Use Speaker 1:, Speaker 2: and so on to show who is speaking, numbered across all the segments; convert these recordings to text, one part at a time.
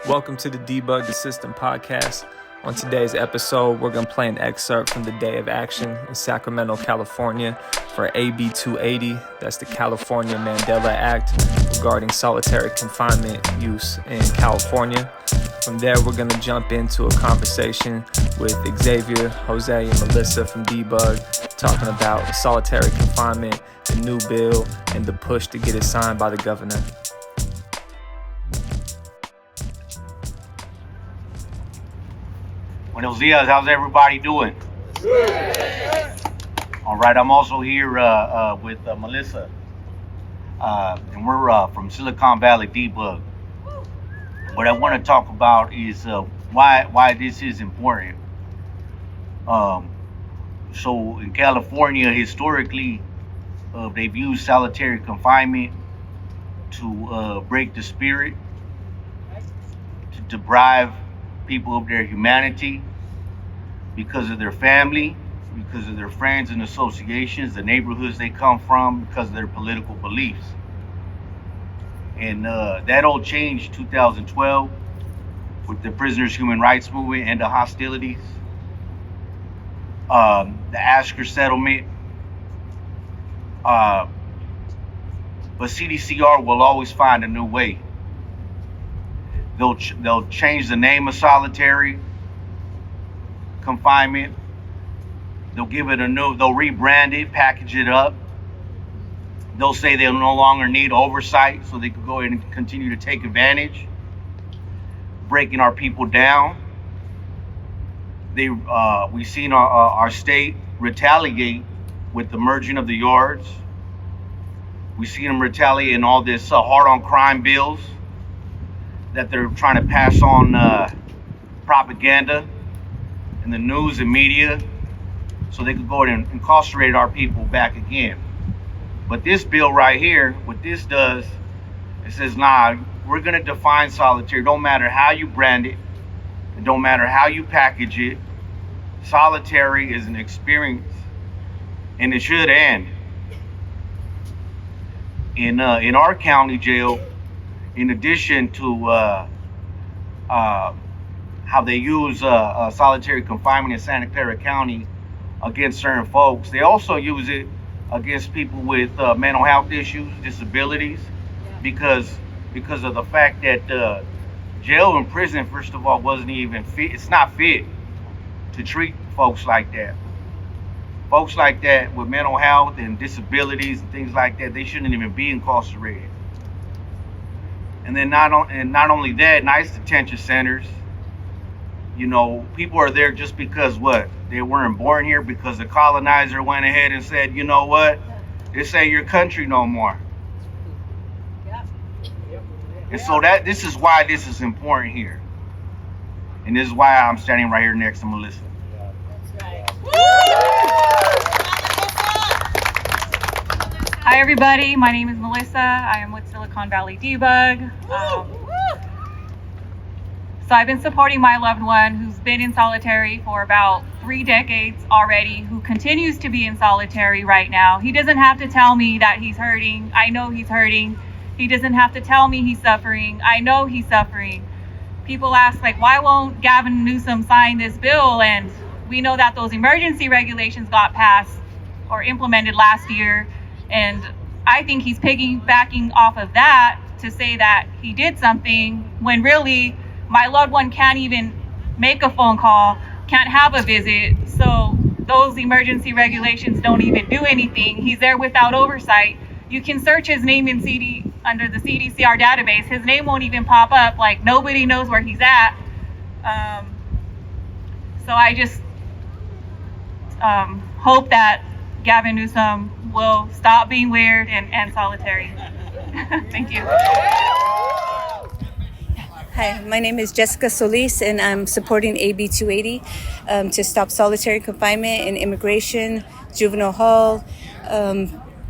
Speaker 1: Welcome to the Debug the System podcast. On today's episode, we're going to play an excerpt from the Day of Action in Sacramento, California for AB 280. That's the California Mandela Act regarding solitary confinement use in California. From there, we're going to jump into a conversation with Xavier, Jose, and Melissa from Debug, talking about solitary confinement, the new bill, and the push to get it signed by the governor.
Speaker 2: Buenos dias, how's everybody doing? Good. All right, I'm also here with Melissa, and we're from Silicon Valley Debug. What I want to talk about is why this is important. So in California, historically, they've used solitary confinement to break the spirit, to deprive people of their humanity because of their family, because of their friends and associations, the neighborhoods they come from, because of their political beliefs. And that all changed 2012 with the prisoners' human rights movement and the hostilities, the Ashker settlement. But CDCR will always find a new way. They'll change the name of solitary confinement. They'll give it they'll rebrand it, package it up. They'll say they'll no longer need oversight, so they can go ahead and continue to take advantage, breaking our people down. We've seen our state retaliate with the merging of the yards. We've seen them retaliate in all this hard on crime bills that they're trying to pass on propaganda in the news and media so they could go ahead and incarcerate our people back again. But this bill right here, what this does, it says, nah, we're going to define solitary. Don't matter how you brand it. It don't matter how you package it. Solitary is an experience, and it should end. In our county jail, in addition to how they use solitary confinement in Santa Clara County against certain folks, they also use it against people with mental health issues, disabilities, because of the fact that jail and prison, first of all, wasn't even fit. It's not fit to treat folks like that. Folks like that with mental health and disabilities and things like that, they shouldn't even be incarcerated. And then not only that, nice detention centers, you know, people are there just because what? They weren't born here, because the colonizer went ahead and said, you know what? This ain't your country no more. And so this is why this is important here. And this is why I'm standing right here next to Melissa.
Speaker 3: Hi everybody, my name is Melissa. I am with Silicon Valley Debug. So I've been supporting my loved one who's been in solitary for about 3 decades already, who continues to be in solitary right now. He doesn't have to tell me that he's hurting. I know he's hurting. He doesn't have to tell me he's suffering. I know he's suffering. People ask, like, why won't Governor Newsome sign this bill? And we know that those emergency regulations got passed or implemented last year. And I think he's piggybacking off of that to say that he did something when really my loved one can't even make a phone call, can't have a visit. So those emergency regulations don't even do anything. He's there without oversight. You can search his name in under the CDCR database. His name won't even pop up. Like, nobody knows where he's at. So I just hope that Governor Newsome will stop being weird and end solitary. Thank you.
Speaker 4: Hi, my name is Jessica Solis, and I'm supporting AB 280 to stop solitary confinement in immigration, juvenile hall,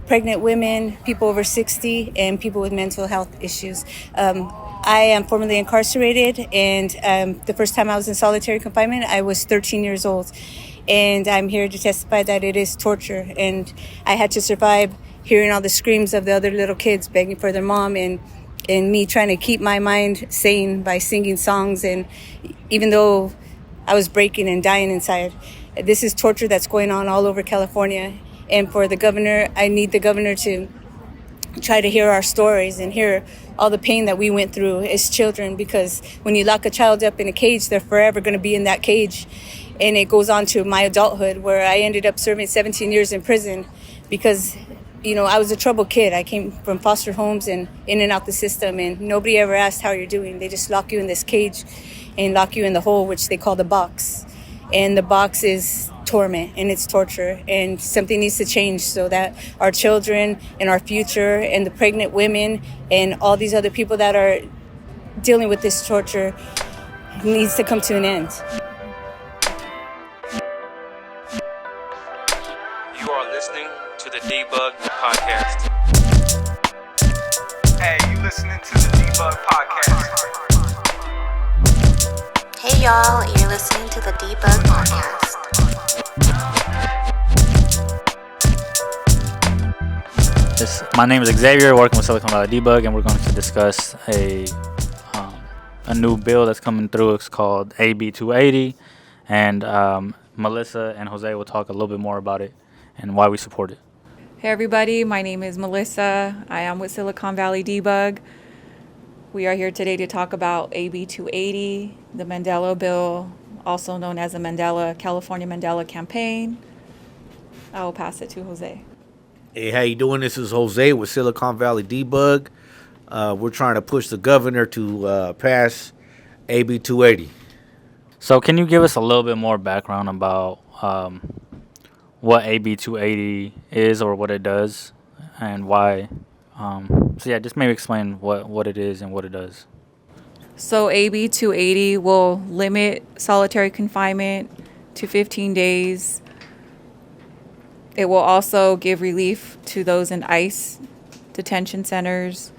Speaker 4: pregnant women, people over 60, and people with mental health issues. I am formerly incarcerated, and the first time I was in solitary confinement, I was 13 years old. And I'm here to testify that it is torture, and I had to survive hearing all the screams of the other little kids begging for their mom, and and me trying to keep my mind sane by singing songs. And even though I was breaking and dying inside, this is torture that's going on all over California. And for the governor, I need the governor to try to hear our stories and hear all the pain that we went through as children, because when you lock a child up in a cage, they're forever going to be in that cage. And it goes on to my adulthood, where I ended up serving 17 years in prison because, I was a troubled kid. I came from foster homes and in and out the system, and nobody ever asked how you're doing. They just lock you in this cage and lock you in the hole, which they call the box. And the box is torment and it's torture, and something needs to change so that our children and our future and the pregnant women and all these other people that are dealing with this torture needs to come to an end.
Speaker 1: You are listening to the Debug Podcast. Hey, you listening to the Debug Podcast.
Speaker 5: Hey y'all, you're listening to the Debug Podcast.
Speaker 6: My name is Xavier, working with Silicon Valley Debug, and we're going to discuss a new bill that's coming through. It's called AB 280, and Melissa and Jose will talk a little bit more about it and why we support it.
Speaker 3: Hey everybody, my name is Melissa. I am with Silicon Valley Debug. We are here today to talk about AB 280, the Mandela bill, also known as the California Mandela campaign. I will pass it to Jose.
Speaker 2: Hey, how you doing? This is Jose with Silicon Valley Debug. We're trying to push the governor to pass AB 280.
Speaker 6: So can you give us a little bit more background about what AB 280 is or what it does and why? Just maybe explain what it is and what it does.
Speaker 3: So AB 280 will limit solitary confinement to 15 days. It will also give relief to those in ICE detention centers.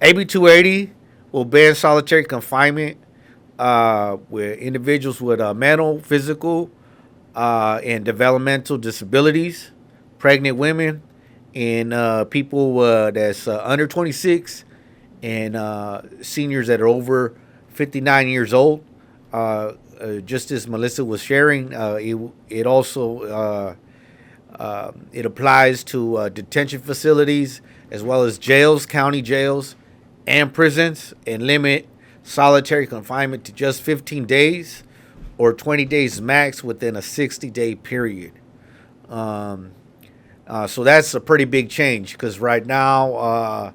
Speaker 2: AB 280 will ban solitary confinement with individuals with mental, physical, and developmental disabilities, pregnant women, and people that's under 26, and seniors that are over 59 years old. Just as Melissa was sharing, it also it applies to detention facilities as well as jails, county jails, and prisons, and limit solitary confinement to just 15 days or 20 days max within a 60-day period. So that's a pretty big change, because right now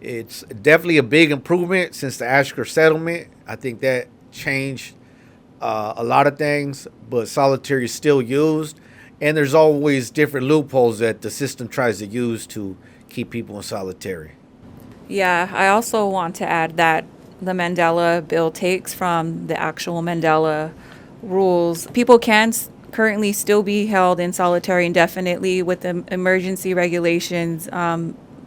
Speaker 2: it's definitely a big improvement since the Ashker settlement. I think that changed a lot of things, but solitary is still used, and there's always different loopholes that the system tries to use to keep people in solitary.
Speaker 3: Yeah, I also want to add that the Mandela bill takes from the actual Mandela rules. People can currently still be held in solitary indefinitely with the emergency regulations.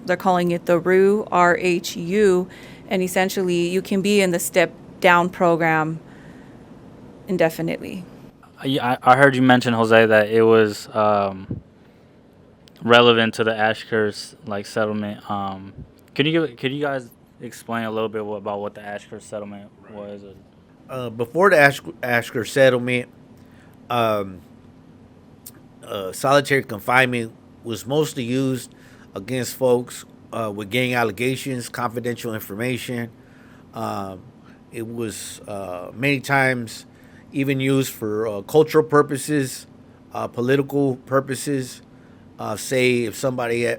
Speaker 3: They're calling it the RHU, R-H-U, and essentially you can be in the step down program indefinitely.
Speaker 6: I heard you mention, Jose, that it was relevant to the Ashker's settlement. Could you guys explain a little bit about what the Ashker settlement was?
Speaker 2: Before the Ashker settlement, solitary confinement was mostly used against folks with gang allegations, confidential information. It was many times even used for cultural purposes, political purposes. Say if somebody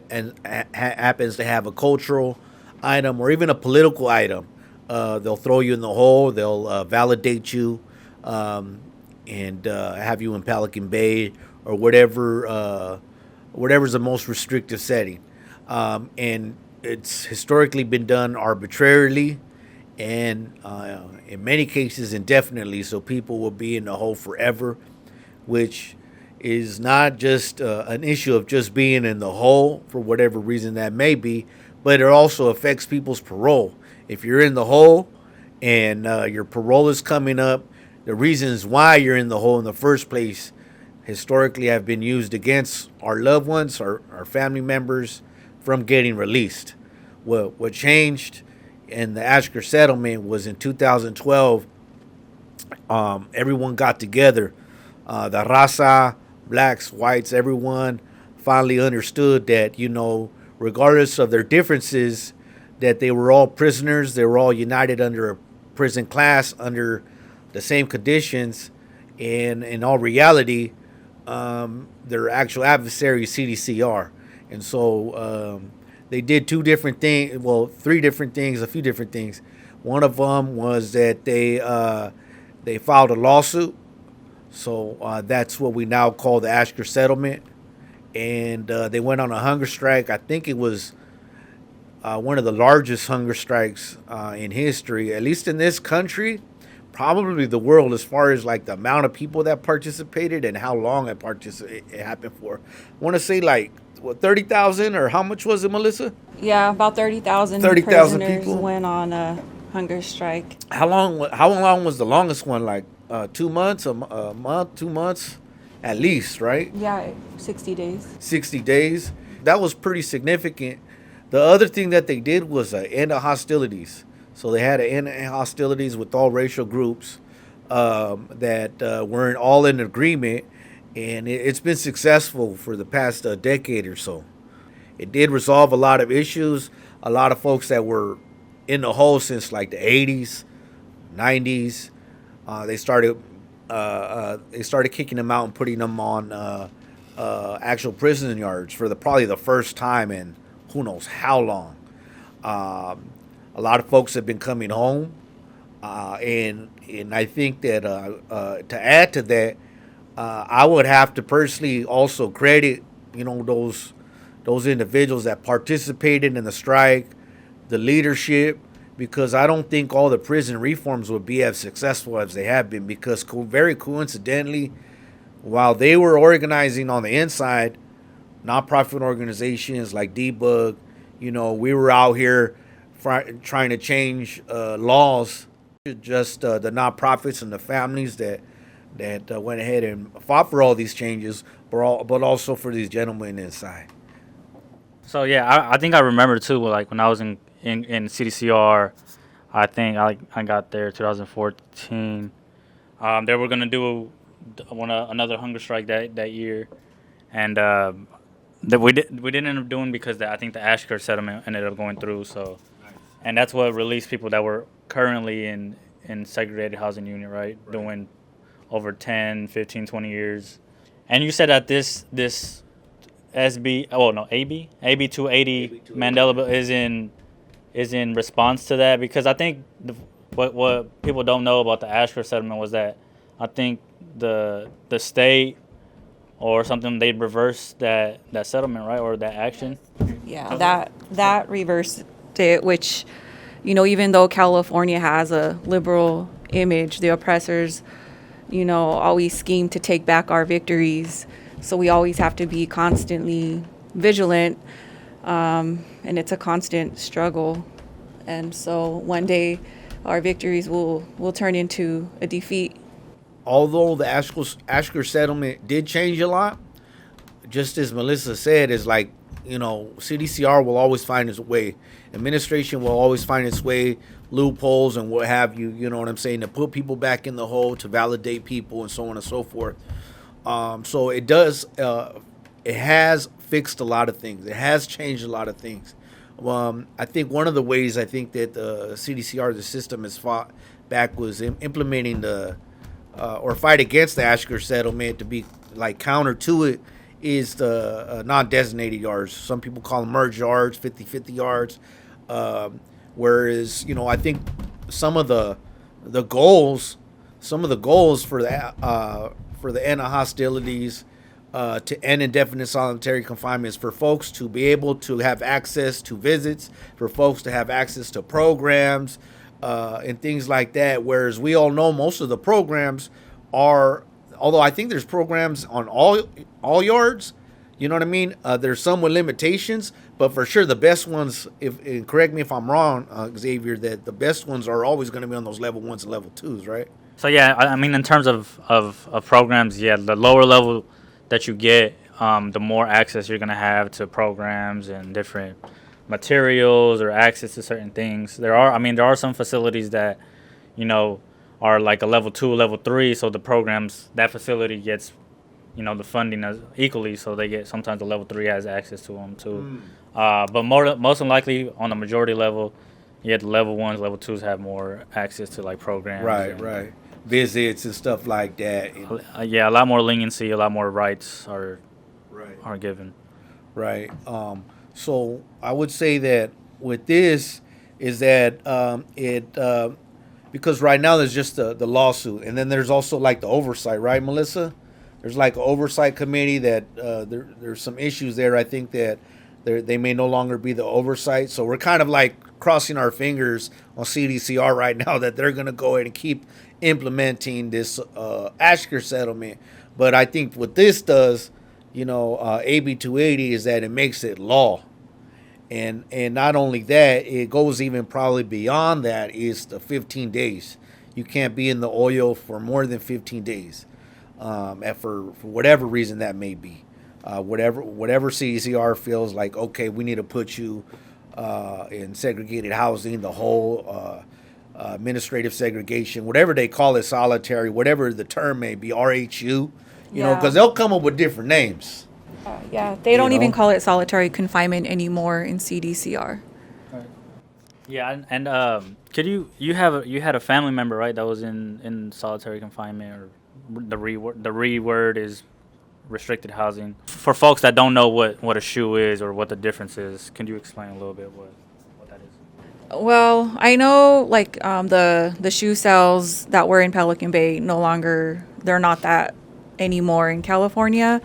Speaker 2: happens to have a cultural item or even a political item, they'll throw you in the hole. They'll validate you and have you in Pelican Bay or whatever's the most restrictive setting. And it's historically been done arbitrarily and in many cases indefinitely, so people will be in the hole forever, which is not just an issue of just being in the hole for whatever reason that may be, but it also affects people's parole. If you're in the hole and your parole is coming up, the reasons why you're in the hole in the first place historically have been used against our loved ones, our family members, from getting released.
Speaker 7: what changed in the Ashker settlement was in 2012. Everyone got together. The raza, blacks, whites, everyone finally understood that, regardless of their differences, that they were all prisoners. They were all united under a prison class, under the same conditions. And in all reality, their actual adversary, CDCR. And so they did three different things, a few different things. One of them was that they filed a lawsuit. So that's what we now call the Ashker settlement. And they went on a hunger strike. I think it was one of the largest hunger strikes in history, at least in this country, probably the world, as far as like the amount of people that participated and how long it happened for. I want to say 30,000, or how much was it, Melissa?
Speaker 8: Yeah, about 30,000
Speaker 7: 30,000
Speaker 8: prisoners
Speaker 7: people
Speaker 8: went on a hunger strike.
Speaker 7: How long was the longest one? 2 months, a month, 2 months, at least, right?
Speaker 8: Yeah, 60 days.
Speaker 7: 60 days. That was pretty significant. The other thing that they did was end of hostilities. So they had to end hostilities with all racial groups that weren't all in agreement, and it's been successful for the past decade or so. It did resolve a lot of issues. A lot of folks that were in the hole since the 80s, 90s, they started kicking them out and putting them on actual prison yards for probably the first time in who knows how long. A lot of folks have been coming home, and I think that to add to that, I would have to personally also credit those individuals that participated in the strike, the leadership, because I don't think all the prison reforms would be as successful as they have been, because very coincidentally, while they were organizing on the inside, nonprofit organizations like Debug, we were out here trying to change laws. Just the nonprofits and the families that went ahead and fought for all these changes, but also for these gentlemen inside.
Speaker 6: So yeah, I think I remember too. When I was in CDCR, I think I got there 2014. They were gonna do another hunger strike that year, and that we didn't end up doing because I think the Ashker settlement ended up going through. So, and that's what released people that were currently in segregated housing unit, right? Doing over 10, 15, 20 years. And you said that this AB 280 Mandela bill is in response to that, because I think what people don't know about the Ashker settlement was that I think the state or something, they reversed that settlement, right, or that action.
Speaker 8: Yeah, that reversed it, which, even though California has a liberal image, the oppressors, always scheme to take back our victories. So we always have to be constantly vigilant, and it's a constant struggle. And so one day our victories will turn into a defeat.
Speaker 7: Although the Ashker settlement did change a lot, just as Melissa said, is CDCR will always find its way. Administration will always find its way, loopholes and what have you, you know what I'm saying, to put people back in the hole, to validate people and so on and so forth. So it does, it has fixed a lot of things. It has changed a lot of things. I think one of the ways that the CDCR, the system, has fought back was implementing or fight against the Ashker settlement, to be counter to it, is the non-designated yards. Some people call them merge yards, 50-50 yards. Whereas, I think some of the goals for the end of hostilities, to end indefinite solitary confinement, is for folks to be able to have access to visits, for folks to have access to programs, and things like that. Whereas we all know most of the programs are, although I think there's programs on all yards, you know what I mean? There's some with limitations, but for sure the best ones, and correct me if I'm wrong, Xavier, that the best ones are always going to be on those level 1s and level 2s, right?
Speaker 6: So yeah, I mean, in terms of programs, yeah, the lower level that you get, the more access you're going to have to programs and different materials or access to certain things. There are some facilities that, are like a level 2, level 3. So the programs, that facility gets, the funding as equally. So they get, sometimes the level 3 has access to them too. But most than likely on the majority level, the level 1s, level 2s have more access to like programs.
Speaker 7: Right. Visits and stuff like that.
Speaker 6: A lot more leniency, a lot more rights are given.
Speaker 7: Right. So I would say that with this is that because right now there's just the lawsuit, and then there's also like the oversight, right, Melissa? There's like an oversight committee that there's some issues there. I think that they may no longer be the oversight. So we're kind of like crossing our fingers on CDCR right now that they're going to go ahead and keep implementing this Ashker settlement. But I think what this does, AB 280, is that it makes it law. And not only that, it goes even probably beyond that, is the 15 days. You can't be in the oil for more than 15 days, for whatever reason that may be. Whatever CDCR feels like, okay, we need to put you in segregated housing, the whole administrative segregation, whatever they call it, solitary, whatever the term may be, RHU, because they'll come up with different names.
Speaker 8: They don't even call it solitary confinement anymore in CDCR.
Speaker 6: Yeah, and could you had a family member, right, that was in solitary confinement, or the reword is restricted housing. For folks that don't know what a SHU is or what the difference is, can you explain a little bit what that is?
Speaker 8: Well, I know like the SHU cells that were in Pelican Bay they're not that anymore in California.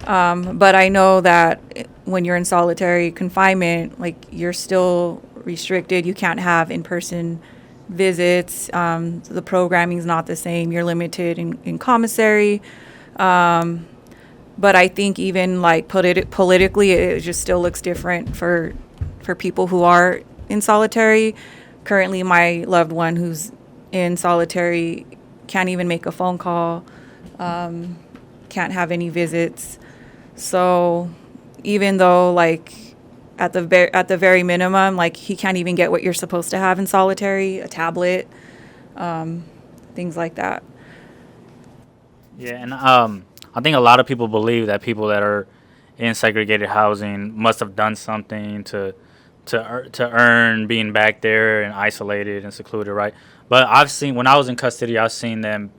Speaker 8: But I know that when you're in solitary confinement, like you're still restricted. You can't have in-person visits. The programming's not the same. You're limited in commissary. But I think even like politically, it just still looks different for people who are in solitary. Currently, my loved one who's in solitary can't even make a phone call, can't have any visits. So even though like at the very minimum, like he can't even get what you're supposed to have in solitary, a tablet, things like that.
Speaker 6: Yeah, and I think a lot of people believe that people that are in segregated housing must have done something to earn being back there and isolated and secluded, right? But I've seen, when I was in custody, I've seen them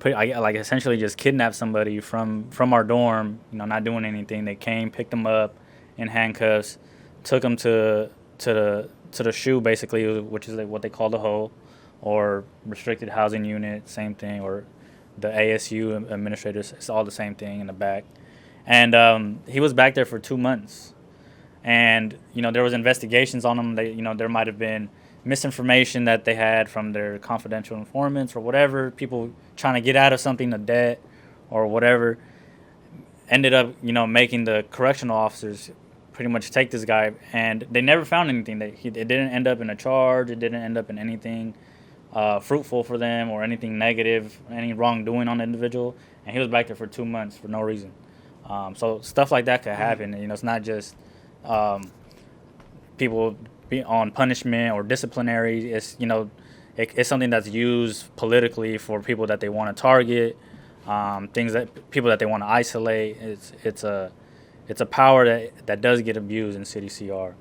Speaker 6: essentially just kidnap somebody from our dorm, not doing anything. They came, picked them up in handcuffs, took them to the SHU, basically, which is what they call the hole, or restricted housing unit, same thing, or the ASU administrators, it's all the same thing in the back. And he was back there for 2 months. And, there was investigations on him. They, there might have been misinformation that they had from their confidential informants or whatever, people trying to get out of something, a debt or whatever, ended up, making the correctional officers pretty much take this guy, and they never found anything. It didn't end up in a charge. It didn't end up in anything fruitful for them or anything negative, any wrongdoing on the individual, and he was back there for 2 months for no reason. So stuff like that could happen. It's not just people be on punishment or disciplinary. It's it's something that's used politically for people that they want to target, people that they want to isolate. It's a power that does get abused in CDCR.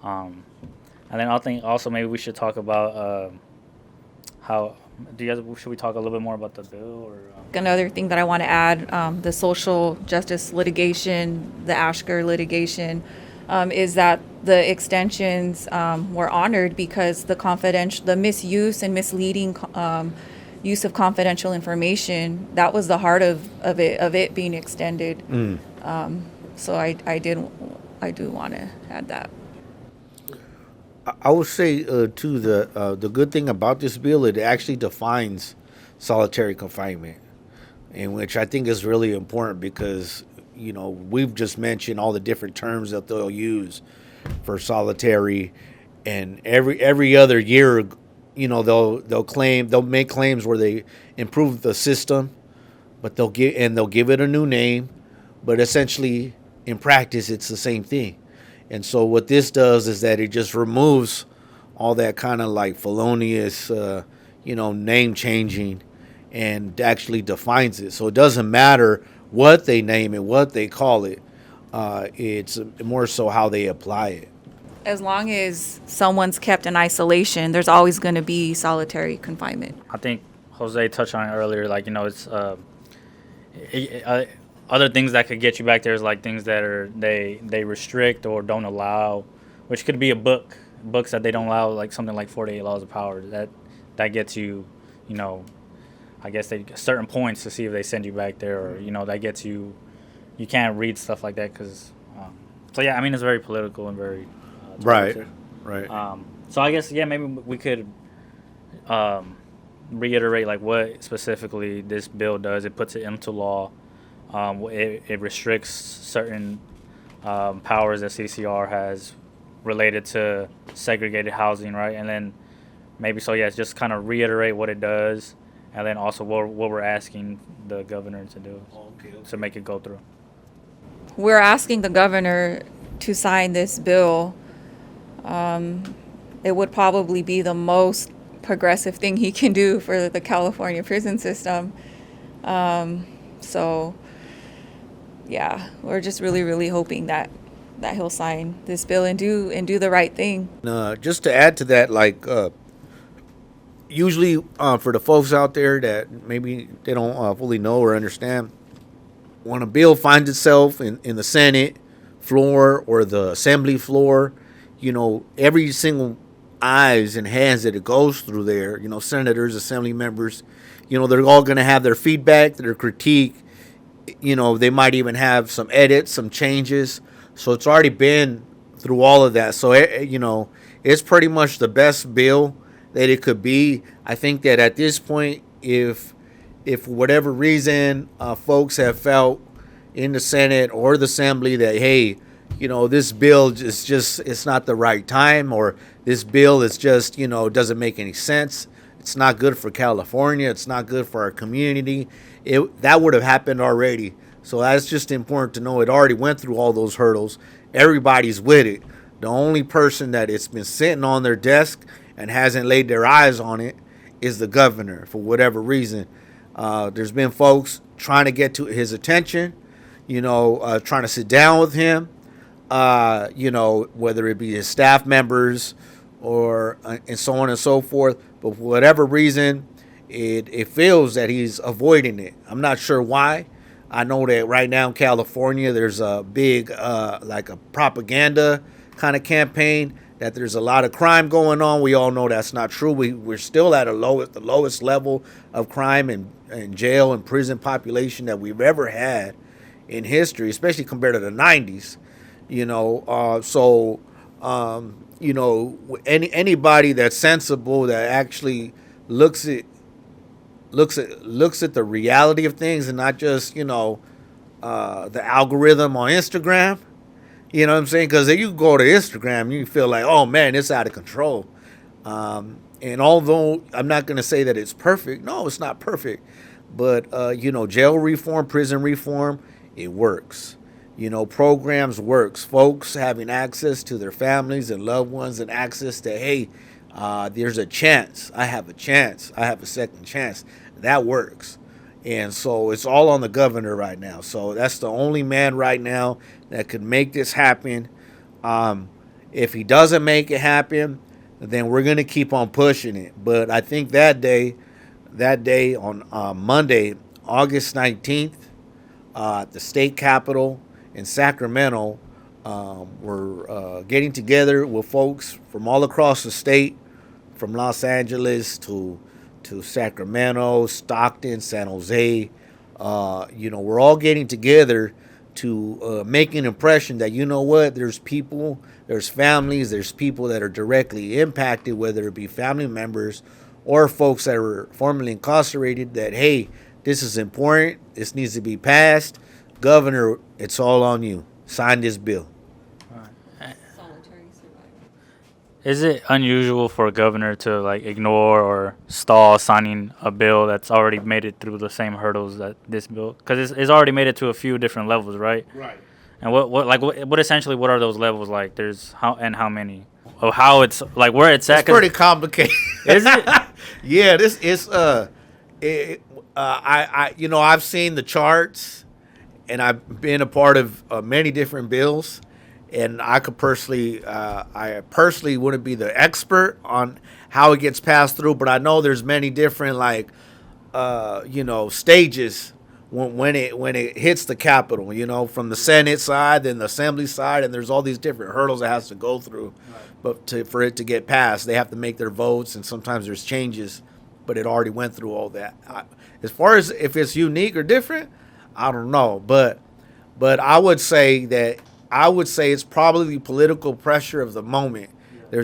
Speaker 6: And then I think also maybe we should talk about should we talk a little bit more about the bill? Or
Speaker 8: Another thing that I want to add, the social justice litigation, the Ashker litigation, is that the extensions were honored because the misuse and misleading use of confidential information, that was the heart of it being extended. So I do want to add that.
Speaker 7: I would say too, the good thing about this bill, it actually defines solitary confinement, in which I think is really important because we've just mentioned all the different terms that they'll use for solitary, and every other year, they'll make claims where they improve the system, but they'll give it a new name, but essentially in practice it's the same thing. And so what this does is that it just removes all that kind of like felonious, name changing, and actually defines it. So it doesn't matter what they name it, what they call it. It's more so how they apply it.
Speaker 8: As long as someone's kept in isolation, there's always going to be solitary confinement.
Speaker 6: I think Jose touched on it earlier. Like, it's other things that could get you back there is like things that are they restrict or don't allow, which could be books that they don't allow, like something like 48 Laws of Power. That gets you, I guess they certain points to see if they send you back there, or that gets you. You can't read stuff like that because. So yeah, I mean it's very political and very.
Speaker 7: Right.
Speaker 6: So I guess maybe we could reiterate like what specifically this bill does. It puts it into law. It restricts certain powers that CDCR has related to segregated housing, right? And then maybe just kind of reiterate what it does, and then also what we're asking the governor to do to make it go through.
Speaker 8: We're asking the governor to sign this bill. It would probably be the most progressive thing he can do for the California prison system. So, yeah, we're just really, really hoping that he'll sign this bill and do the right thing.
Speaker 7: Just to add to that, like usually for the folks out there that maybe they don't fully know or understand, when a bill finds itself in the Senate floor or the Assembly floor, every single eyes and hands that it goes through there, senators, assembly members, they're all going to have their feedback, their critique. They might even have some edits, some changes. So it's already been through all of that. So, it's pretty much the best bill that it could be. I think that at this point, if for whatever reason folks have felt in the Senate or the Assembly that, hey, this bill is just, it's not the right time, or this bill is just, doesn't make any sense. It's not good for California. It's not good for our community. That would have happened already. So that's just important to know. It already went through all those hurdles. Everybody's with it. The only person that it's been sitting on their desk and hasn't laid their eyes on it is the governor for whatever reason. There's been folks trying to get to his attention, trying to sit down with him, whether it be his staff members or and so on and so forth. But for whatever reason, it feels that he's avoiding it. I'm not sure why. I know that right now in California, there's a big, like a propaganda kind of campaign that there's a lot of crime going on. We all know that's not true. We're still at the lowest level of crime and jail and prison population that we've ever had in history, especially compared to the 90s. Anybody that's sensible, that actually looks at the reality of things and not just the algorithm on Instagram. You know what I'm saying? Because if you go to Instagram, you feel like, oh man, it's out of control. And although I'm not going to say that it's perfect, no, it's not perfect. But jail reform, prison reform, it works. Programs works. Folks having access to their families and loved ones, and access to, hey, there's a chance. I have a chance. I have a second chance. That works. And so it's all on the governor right now. So that's the only man right now that could make this happen. If he doesn't make it happen, then we're going to keep on pushing it. But I think that day on Monday, August 19th, at the state capitol in Sacramento, we're getting together with folks from all across the state, from Los Angeles to Sacramento, Stockton, San Jose. We're all getting together to make an impression that, there's people, there's families, there's people that are directly impacted, whether it be family members or folks that are formerly incarcerated, that, hey, this is important. This needs to be passed. Governor, it's all on you. Sign this bill.
Speaker 6: Is it unusual for a governor to ignore or stall signing a bill that's already made it through the same hurdles that this bill? Because it's already made it to a few different levels, right?
Speaker 7: Right.
Speaker 6: And what essentially what are those levels like? There's how many? Of how it's like where it's at.
Speaker 7: It's pretty complicated.
Speaker 6: Is it?
Speaker 7: Yeah, this is I've seen the charts, and I've been a part of many different bills, and I personally wouldn't be the expert on how it gets passed through, but I know there's many different stages when it hits the Capitol, from the Senate side, then the Assembly side, and there's all these different hurdles it has to go through. Right. But for it to get passed, they have to make their votes, and sometimes there's changes, but it already went through all that. As far as if it's unique or different, I don't know, but I would say it's probably the political pressure of the moment. Yeah.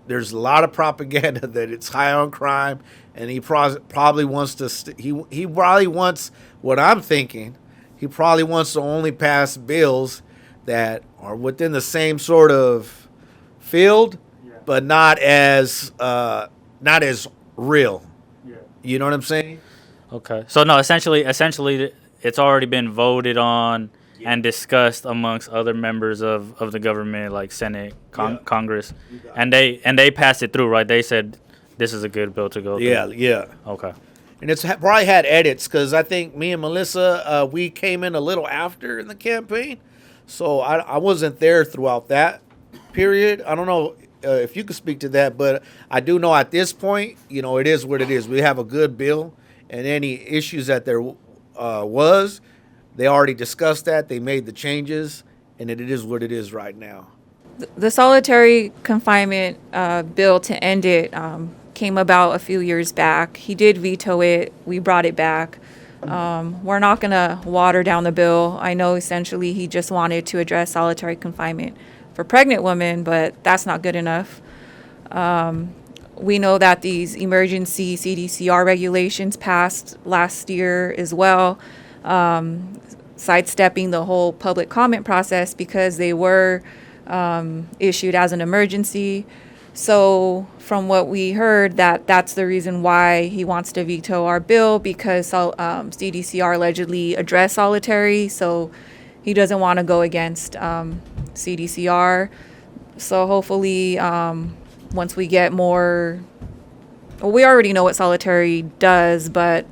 Speaker 7: There's a lot of propaganda that it's high on crime, and he probably wants to. He probably wants what I'm thinking. He probably wants to only pass bills that are within the same sort of field, but not as real. Yeah. You know what I'm saying?
Speaker 6: Okay. So no, essentially, it's already been voted on and discussed amongst other members of the government, like Senate, Congress, and they passed it through, right? They said this is a good bill to go through.
Speaker 7: Yeah.
Speaker 6: Okay.
Speaker 7: And it's probably had edits because I think me and Melissa, we came in a little after in the campaign, so I wasn't there throughout that period. I don't know if you could speak to that, but I do know at this point, it is what it is. We have a good bill, and any issues that there was, they already discussed that. They made the changes, and it is what it is right now.
Speaker 8: The solitary confinement bill to end it came about a few years back. He did veto it. We brought it back. We're not going to water down the bill. I know essentially he just wanted to address solitary confinement for pregnant women, but that's not good enough. We know that these emergency CDCR regulations passed last year as well, sidestepping the whole public comment process because they were issued as an emergency. So from what we heard, that's the reason why he wants to veto our bill, because CDCR allegedly addressed solitary, so he doesn't want to go against CDCR. So hopefully once we get more, we already know what solitary does, but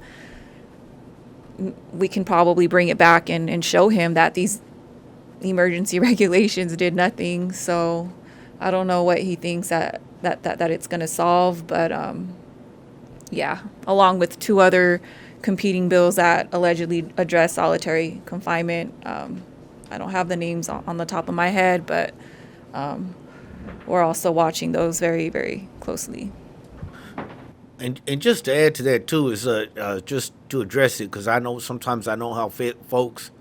Speaker 8: we can probably bring it back and show him that these emergency regulations did nothing. So I don't know what he thinks that it's going to solve, but along with two other competing bills that allegedly address solitary confinement. I don't have the names on the top of my head, but we're also watching those very, very closely.
Speaker 7: And just to add to that too is just to address it, because I know sometimes how folks,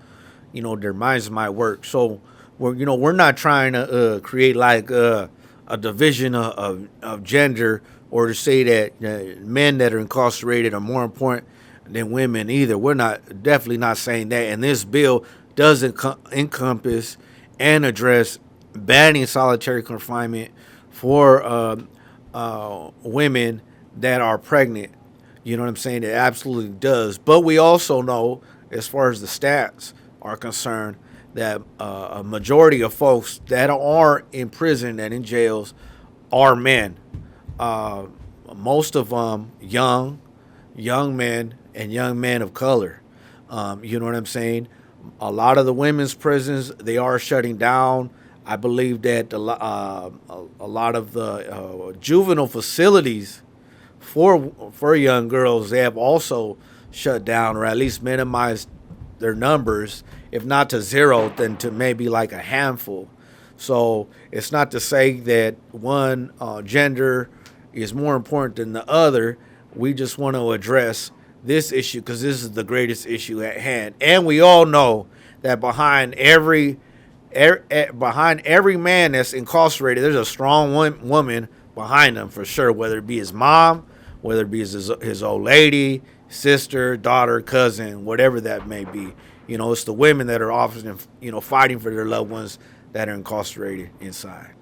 Speaker 7: their minds might work. So we're not trying to create like a division of gender, or to say that men that are incarcerated are more important than women either. We're definitely not saying that. And this bill does encompass and address banning solitary confinement for women that are pregnant. You know what I'm saying? It absolutely does. But we also know, as far as the stats are concerned, that a majority of folks that are in prison and in jails are men. Most of them young men and young men of color. You know what I'm saying? A lot of the women's prisons, they are shutting down. I believe that a lot of the juvenile facilities for young girls, they have also shut down, or at least minimized their numbers, if not to zero, then to maybe like a handful. So it's not to say that one gender is more important than the other. We just want to address this issue because this is the greatest issue at hand. And we all know that behind every man that's incarcerated, there's a strong woman behind him for sure, whether it be his mom, whether it be his old lady, sister, daughter, cousin, whatever that may be. It's the women that are often, fighting for their loved ones that are incarcerated inside.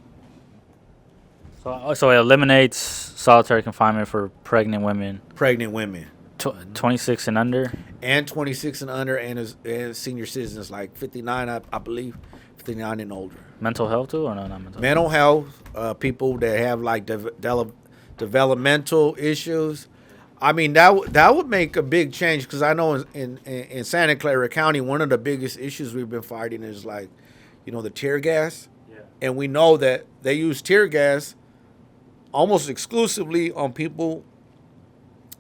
Speaker 6: So it eliminates solitary confinement for pregnant women.
Speaker 7: Pregnant women.
Speaker 6: 26 and under.
Speaker 7: And 26 and under, and senior citizens like 59, I believe, 59 and older.
Speaker 6: Mental health too, or no, not mental?
Speaker 7: Mental health, people that have like developmental issues. I mean, that would make a big change, because I know in Santa Clara County, one of the biggest issues we've been fighting is like, the tear gas. Yeah. And we know that they use tear gas almost exclusively on people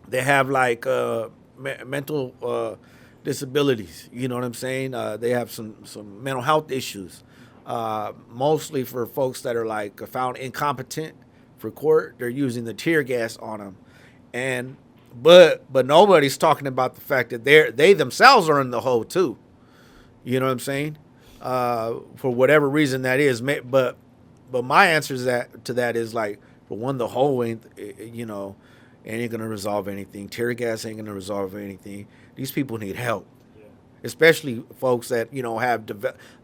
Speaker 7: that have like mental disabilities. You know what I'm saying? They have some mental health issues. Mostly for folks that are like found incompetent for court, they're using the tear gas on them, but nobody's talking about the fact that they themselves are in the hole too. You know what I'm saying? For whatever reason that is, but my answer to that is like, for one, the hole ain't gonna resolve anything. Tear gas ain't gonna resolve anything. These people need help. Especially folks that have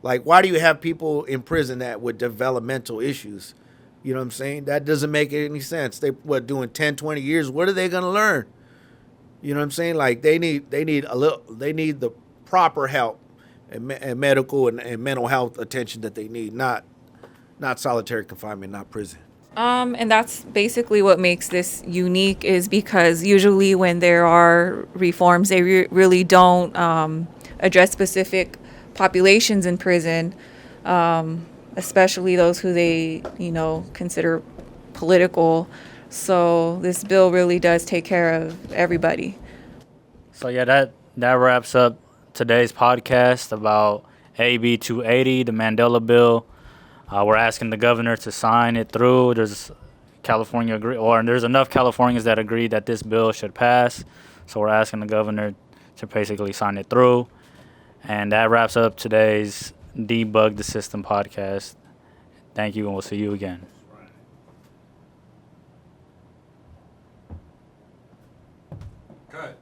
Speaker 7: why do you have people in prison that with developmental issues? You know what I'm saying? That doesn't make any sense. They doing 10, 20 years? What are they gonna learn? You know what I'm saying? Like they need the proper help and medical and mental health attention that they need, not solitary confinement, not prison.
Speaker 8: And that's basically what makes this unique, is because usually when there are reforms, they really don't address specific populations in prison, especially those who they, consider political. So this bill really does take care of everybody.
Speaker 6: So yeah, that wraps up today's podcast about AB 280, the Mandela bill. We're asking the governor to sign it through. There's enough Californians that agree that this bill should pass. So we're asking the governor to basically sign it through. And that wraps up today's Debug the System podcast. Thank you, and we'll see you again.
Speaker 9: Cut.